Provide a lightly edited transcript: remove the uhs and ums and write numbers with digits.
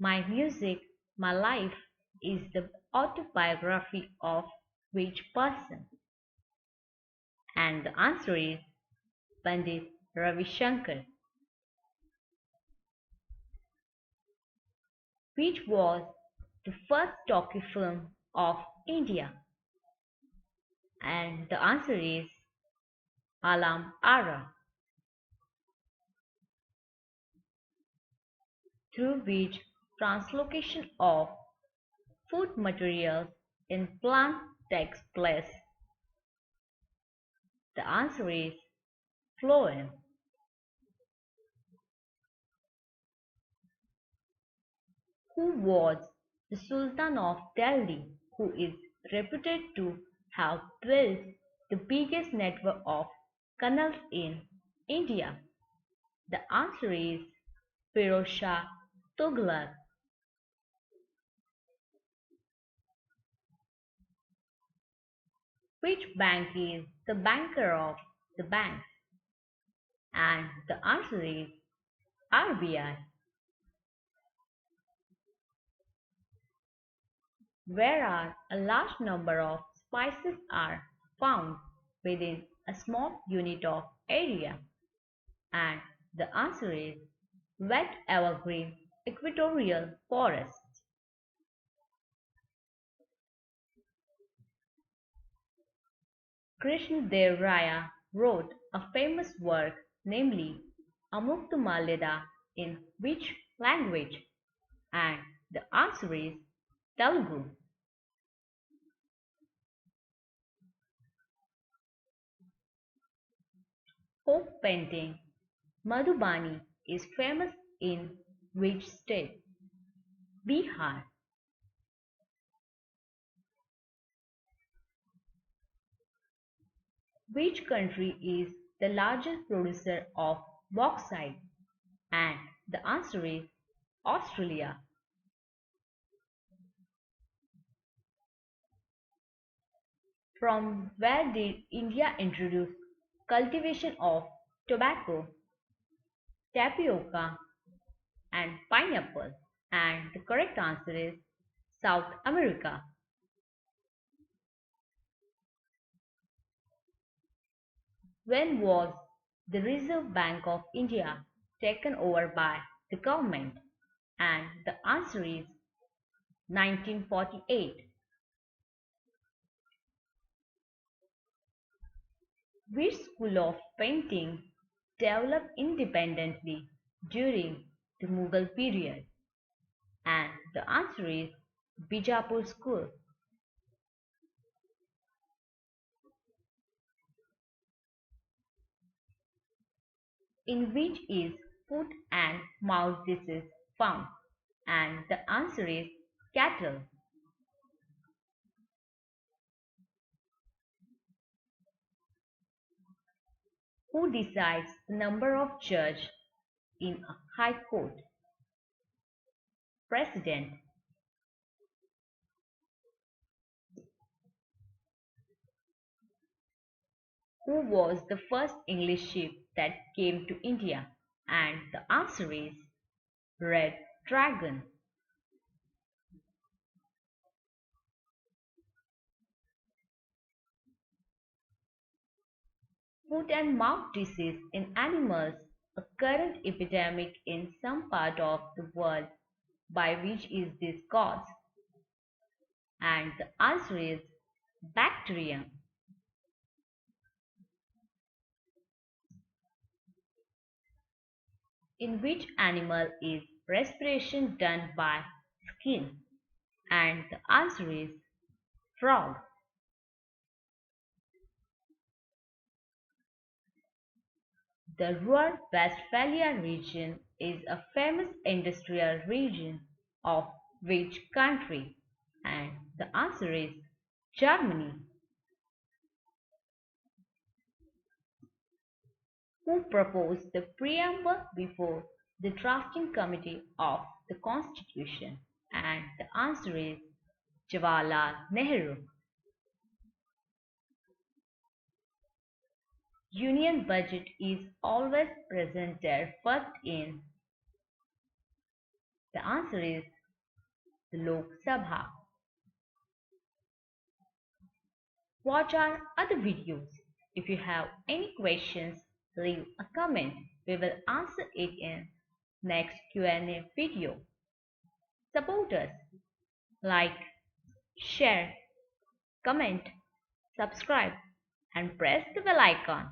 My music, my life is the autobiography of which person? And the answer is Pandit Ravi Shankar, which was the first talkie film of India. And the answer is Alam Ara, through which translocation of food materials in plant takes place. The answer is phloem. Who was the Sultan of Delhi, who is reputed to have built the biggest network of canals in India? The answer is Firoz Shah Tughlaq. Which bank is the banker of the banks? And the answer is RBI. Where are a large number of spices are found within a small unit of area? And the answer is wet evergreen equatorial forests. Krishnadev Raya wrote a famous work, namely Amuktamaleda, in which language? And the answer is Telugu. Folk painting Madhubani is famous in which state? Bihar. Which country is the largest producer of bauxite? And the answer is Australia. From where did India introduce cultivation of tobacco, tapioca, and pineapple? And the correct answer is South America. When was the Reserve Bank of India taken over by the government? And the answer is 1948. Which school of painting developed independently during the Mughal period? And the answer is Bijapur School. In which is foot and mouth disease found? And the answer is cattle. Who decides the number of judges in a high court? President. Who was the first English ship that came to India? And the answer is Red Dragon. Foot and mouth disease in animals, a current epidemic in some part of the world, by which is this caused? And the answer is Bacterium. In which animal is respiration done by skin? And the answer is frog. The Ruhr Westphalia region is a famous industrial region of which country? And the answer is Germany. Who proposed the preamble before the drafting committee of the Constitution? And the answer is Jawaharlal Nehru. Union budget is always presented first in The answer is Lok Sabha. Watch our other videos. If you have any questions, leave a comment. We will answer it in next Q&A video. Support us. Like, share, comment, subscribe and press the bell icon.